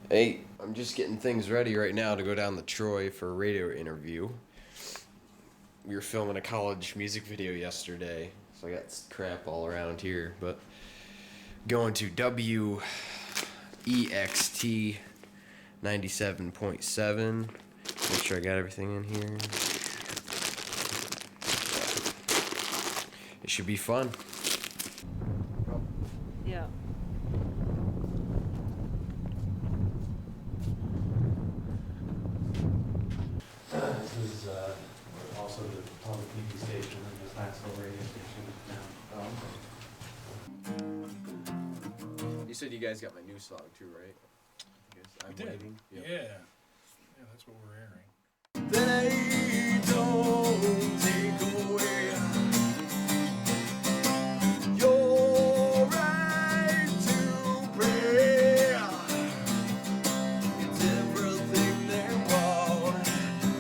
Hey, I'm just getting things ready right now to go down to Troy for a radio interview. We were filming a college music video yesterday, so I got crap all around here, but going to WEXT 97.7. Make sure I got everything in here. It should be fun. Yeah. This is also the public TV station and the Knoxville radio station now. You said you guys got my new song too, right? I'm Waiting. Yep. Yeah, that's what we're airing. They don't take away your right to pray. It's everything they want.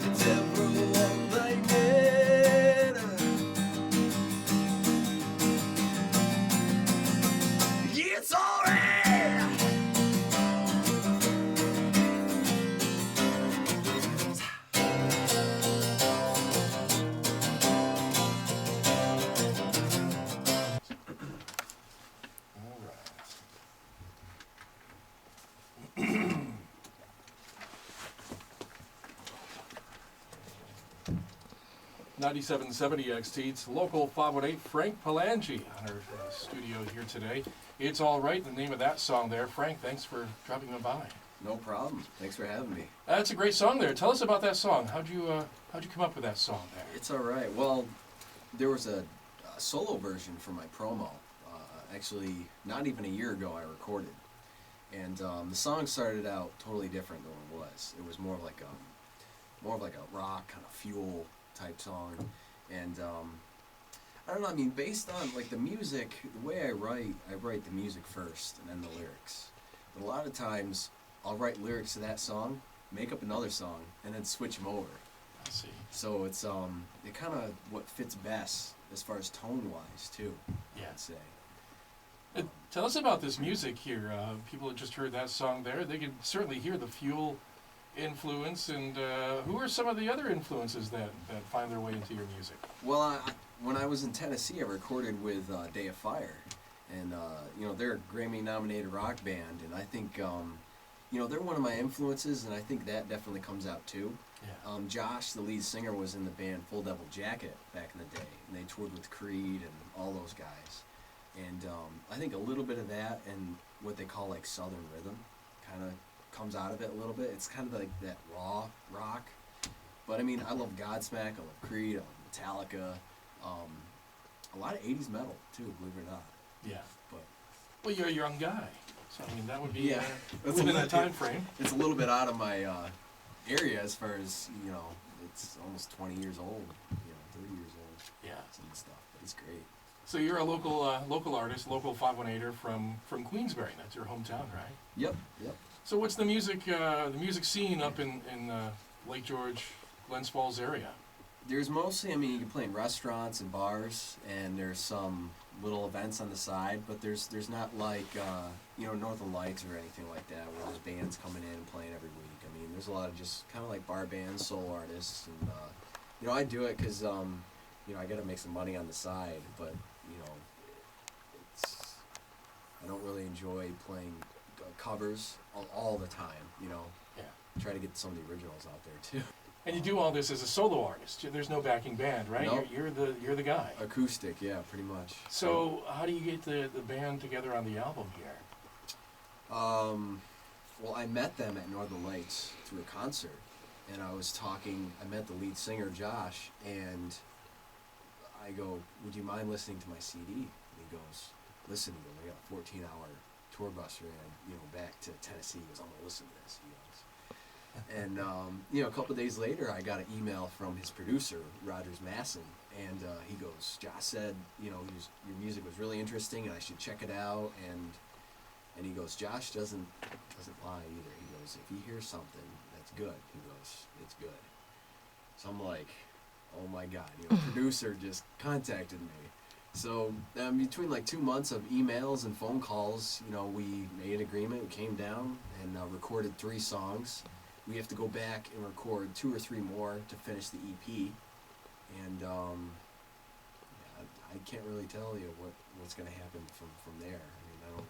It's everyone they need. It's alright. All right. 9770 XT, it's local 518, Frank Palangi on our studio here today. It's All Right, the name of that song there. Frank, thanks for dropping me by. No problem. Thanks for having me. That's a great song there. Tell us about that song. How'd you come up with that song there? It's all right. Well, there was a solo version for my promo. Actually, not even a year ago, I recorded, and the song started out totally different than what it was. It was more of like a rock kind of fuel type song, and I don't know. I mean, based on like the music, the way I write the music first and then the lyrics. But a lot of times, I'll write lyrics to that song, make up another song, and then switch them over. I see. So it's it kind of what fits best as far as tone wise too. Yeah. I'd say. Tell us about this music here. People have just heard that song there. They can certainly hear the Fuel influence. And who are some of the other influences that find their way into your music? Well, when I was in Tennessee, I recorded with Day of Fire, and they're a Grammy-nominated rock band, and I think they're one of my influences, and I think that definitely comes out too. Yeah. Josh, the lead singer, was in the band Full Devil Jacket back in the day, and they toured with Creed and all those guys. And I think a little bit of that and what they call like Southern rhythm kind of comes out of it a little bit. It's kind of like that raw rock. But I mean, I love Godsmack, I love Creed, I love Metallica. A lot of 80s metal too, believe it or not. Yeah. But Well, you're a young guy, so I mean that would be that's within that time frame. It's a little bit out of my area as far as, it's almost 20 years old, 30 years old. Yeah. And stuff, but it's great. So you're a local artist, local 518er from Queensbury. That's your hometown, right? Yep. So what's the music scene up in Lake George, Glens Falls area? There's mostly, you can play in restaurants and bars, and there's some little events on the side, but there's not like, Northern Lights or anything like that, where there's bands coming in and playing every week. There's a lot of just kind of like bar bands, solo artists, and, I do it because, I gotta make some money on the side, but, I don't really enjoy playing covers all the time, Yeah. Try to get some of the originals out there, too. And you do all this as a solo artist. There's no backing band, right? Nope. You're the guy. Acoustic, yeah, pretty much. So how do you get the band together on the album here? Well, I met them at Northern Lights through a concert, and I met the lead singer, Josh, and I go, would you mind listening to my CD? And he goes, listen, I got a 14-hour tour bus ride, back to Tennessee. He goes, I'm going to listen to this, he goes. And, a couple of days later, I got an email from his producer, Rogers Masson, and he goes, Josh said, your music was really interesting, and I should check it out, and he goes, Josh doesn't lie either. He goes, if he hears something that's good, he goes, it's good. So I'm like, oh my God, producer just contacted me. So between like 2 months of emails and phone calls, you know, we made an agreement. We came down and recorded 3 songs. We have to go back and record 2 or 3 more to finish the EP. And yeah, I can't really tell you what's going to happen from there. I mean, I don't.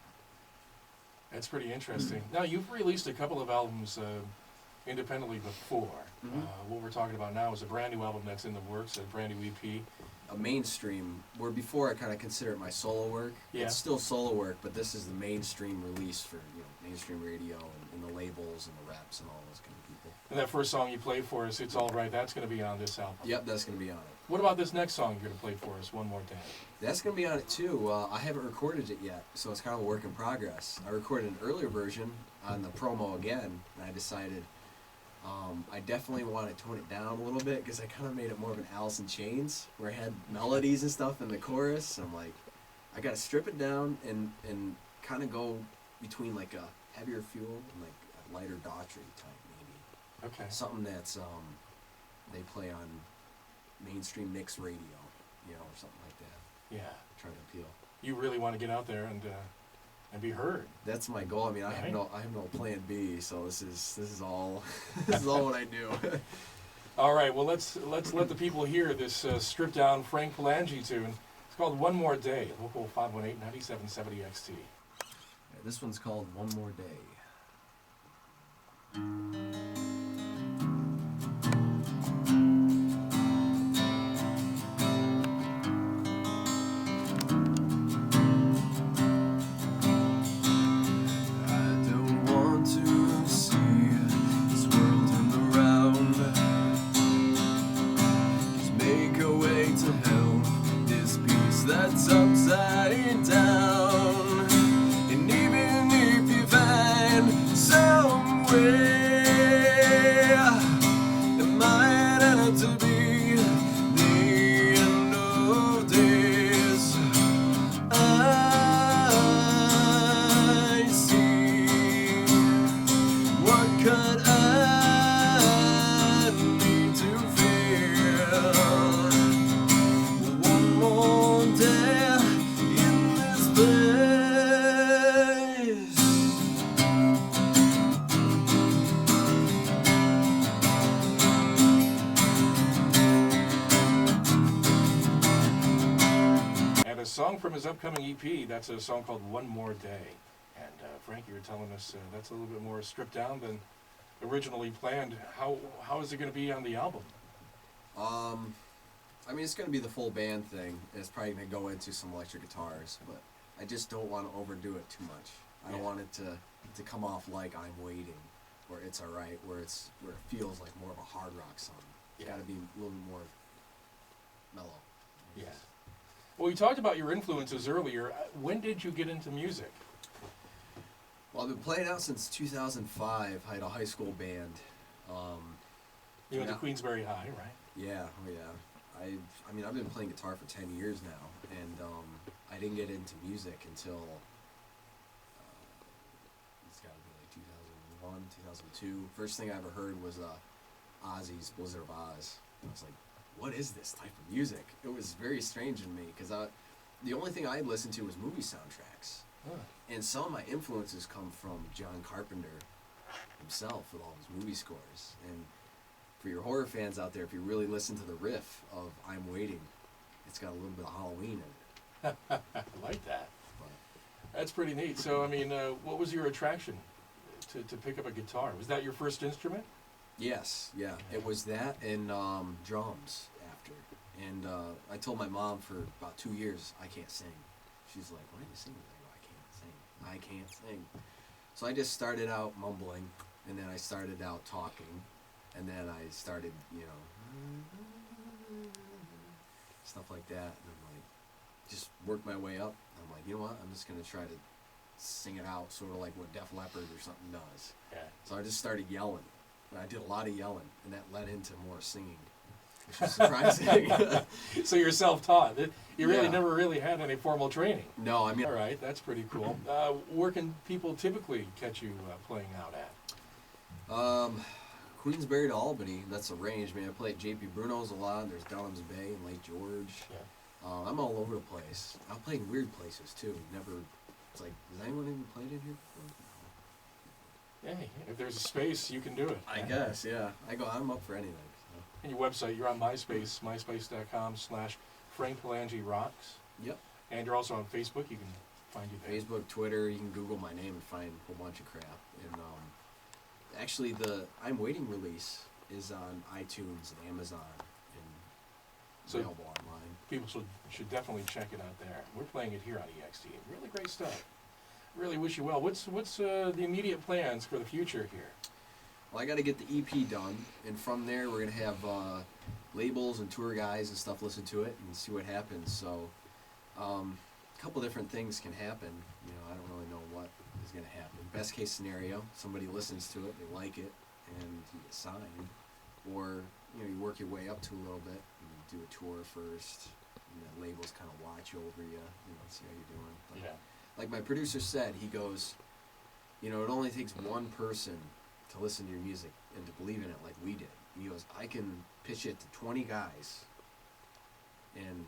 That's pretty interesting. Now, you've released a couple of albums independently before. Mhm. What we're talking about now is a brand new album that's in the works, a brand new EP. A mainstream, where before I kind of consider it my solo work. Yeah. It's still solo work, but this is the mainstream release for, you know, mainstream radio and the labels and the reps and all those kind of people. And that first song you played for us, It's All Right, that's going to be on this album. Yep, that's going to be on it. What about this next song you're going to play for us, One More Day? That's going to be on it too. I haven't recorded it yet, so it's kind of a work in progress. I recorded an earlier version on the promo again, and I decided I definitely want to tone it down a little bit because I kind of made it more of an Alice in Chains, where I had melodies and stuff in the chorus. I'm like, I got to strip it down and kind of go between like a heavier fuel and like a lighter Daughtry type maybe. Okay. Something that's they play on mainstream mix radio, you know, or something like that. Yeah. Try to appeal. You really want to get out there and be heard. That's my goal. I mean, I have Right. no plan B, so this is all this is all what I do. All right, well, let's let the people hear this stripped down Frank Palangi tune. It's called One More Day, local 518-9770 XT. Yeah, this one's called One More Day. That's upside down, and even if you find somewhere it might have to be the end of days, I see what could I need to feel. One more day in this place. And a song from his upcoming EP, that's a song called One More Day. And Frank, you were telling us that's a little bit more stripped down than originally planned. How is it going to be on the album? I mean, it's going to be the full band thing. It's probably going to go into some electric guitars, but I just don't want to overdo it too much. I don't want it to come off like I'm Waiting, or It's Alright, where it feels like more of a hard rock song. It's Yeah. got to be a little bit more mellow. Yeah. Well, you talked about your influences earlier. When did you get into music? Well, I've been playing out since 2005. I had a high school band. You went to Yeah. Queensbury High, right? Yeah, oh yeah. I mean, I've been playing guitar for 10 years now, and I didn't get into music until it's got to be like 2001, 2002. First thing I ever heard was Ozzy's Blizzard of Oz. I was like, what is this type of music? It was very strange to me because the only thing I listened to was movie soundtracks. Huh. And some of my influences come from John Carpenter himself with all his movie scores. And for your horror fans out there, if you really listen to the riff of I'm Waiting, it's got a little bit of Halloween in it. I like that. But That's pretty neat. So, I mean, what was your attraction to pick up a guitar? Was that your first instrument? yes, yeah, it was that and drums after. And I told my mom for about 2 years, I can't sing. She's like, why are you singing? I go, I can't sing. So I just started out mumbling, and then I started out talking. And then I started, you know, stuff like that. And I'm like, just worked my way up. I'm like, you know what? I'm just going to try to sing it out, sort of like what Def Leppard or something does. Yeah. So I just started yelling. And I did a lot of yelling, and that led into more singing, which was surprising. So you're self-taught. You really Yeah. never really had any formal training. No, I mean, All right, that's pretty cool. Where can people typically catch you playing out at? Queensbury to Albany, that's a range. I mean, I play at JP Bruno's a lot. There's Downham's Bay and Lake George. Yeah. I'm all over the place. I'll play in weird places too. Never. It's like, has anyone even played in here before? Hey, if there's a space, you can do it. I guess, yeah. I'm up for anything. So. And your website, you're on MySpace, myspace.com/Frank Palangi Rocks. Yep. And you're also on Facebook. You can find you there. Facebook, Twitter. You can Google my name and find a whole bunch of crap. And actually, the I'm Waiting release is on iTunes and Amazon and So- available online. People should definitely check it out there. We're playing it here on EXT. Really great stuff. Really wish you well. What's the immediate plans for the future here? Well, I got to get the EP done, and from there we're gonna have labels and tour guys and stuff listen to it and see what happens. So, a couple different things can happen. You know, I don't really know what is gonna happen. Best case scenario, somebody listens to it, they like it, and you get signed. Or you work your way up to a little bit and you do a tour first, and the labels kind of watch over you, see how you're doing. But Yeah. like my producer said, he goes, it only takes one person to listen to your music and to believe in it like we did. And he goes, I can pitch it to 20 guys, and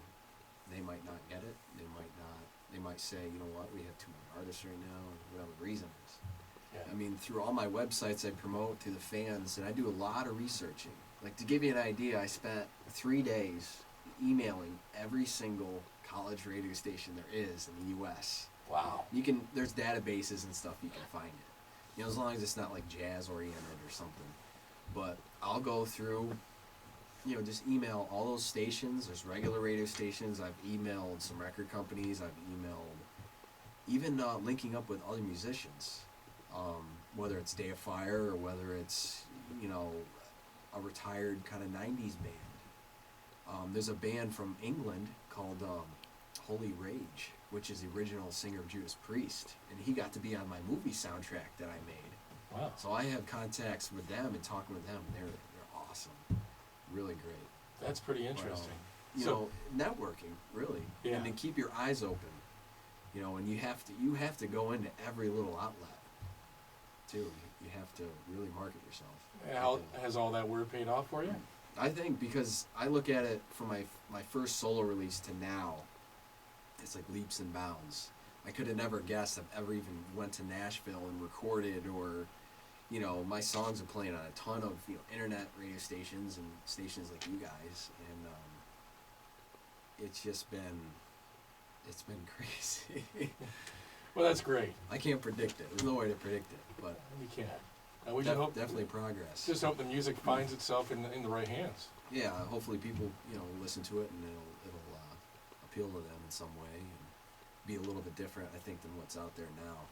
they might not get it. They might say, you know what, we have too many artists right now, or whatever the reason is. Yeah. I mean, through all my websites I promote to the fans, and I do a lot of researching. Like, to give you an idea, I spent 3 days emailing every single college radio station there is in the U.S. Wow. There's databases and stuff you can find it. As long as it's not like jazz oriented or something. But I'll go through, just email all those stations. There's regular radio stations. I've emailed some record companies. I've emailed even linking up with other musicians. Whether it's Day of Fire or whether it's, a retired kind of 90s band. There's a band from England called Holy Rage, which is the original singer of Judas Priest, and he got to be on my movie soundtrack that I made. Wow. So I have contacts with them and talking with them. They're awesome, really great. That's pretty interesting. Networking really, Yeah. and to keep your eyes open, and you have to go into every little outlet too. You have to really market yourself. How has all that work paid off for you? I think because I look at it from my first solo release to now, it's like leaps and bounds. I could have never guessed I've ever even went to Nashville and recorded, or, my songs are playing on a ton of internet radio stations and stations like you guys, and it's been crazy. Well, that's great. I can't predict it. There's no way to predict it, but We can. We just hope, definitely progress. just hope the music finds itself in the right hands. Yeah, hopefully people listen to it and it'll appeal to them in some way and be a little bit different, I think, than what's out there now.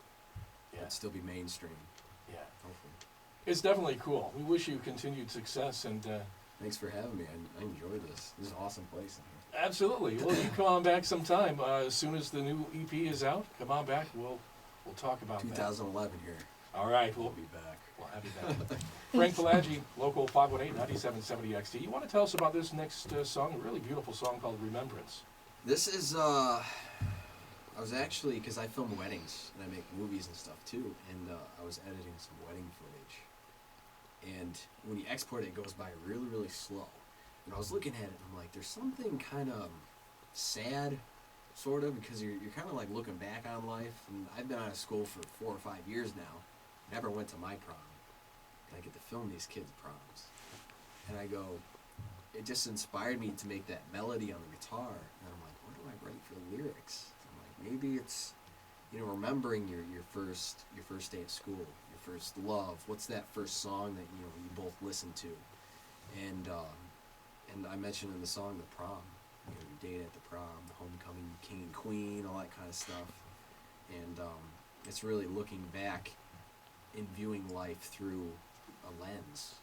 Yeah. But still be mainstream, Yeah. hopefully. It's definitely cool. We wish you continued success, and Thanks for having me. I enjoy this. This is an awesome place in here. absolutely. Well, you come on back sometime as soon as the new EP is out. Come on back. We'll talk about 2011 here. that. All right. We'll We'll be back. have you back. Frank Palangi, local 518-9770 XT. You want to tell us about this next song? A really beautiful song called Remembrance. This is I was actually, because I film weddings and I make movies and stuff too, and I was editing some wedding footage. And when you export it, it goes by really, really slow. And I was looking at it, and I'm like, there's something kind of sad, sort of, because you're kind of like looking back on life. And I've been out of school for 4 or 5 years now. Never went to my prom. And I get to film these kids' proms. And I go, it just inspired me to make that melody on the guitar. And I'm like, what do I write for the lyrics? I'm like, maybe it's, remembering your first day at school, your first love. What's that first song that you both listened to? And I mentioned in the song the prom, your date at the prom, the homecoming king and queen, all that kind of stuff. And it's really looking back and viewing life through a lens.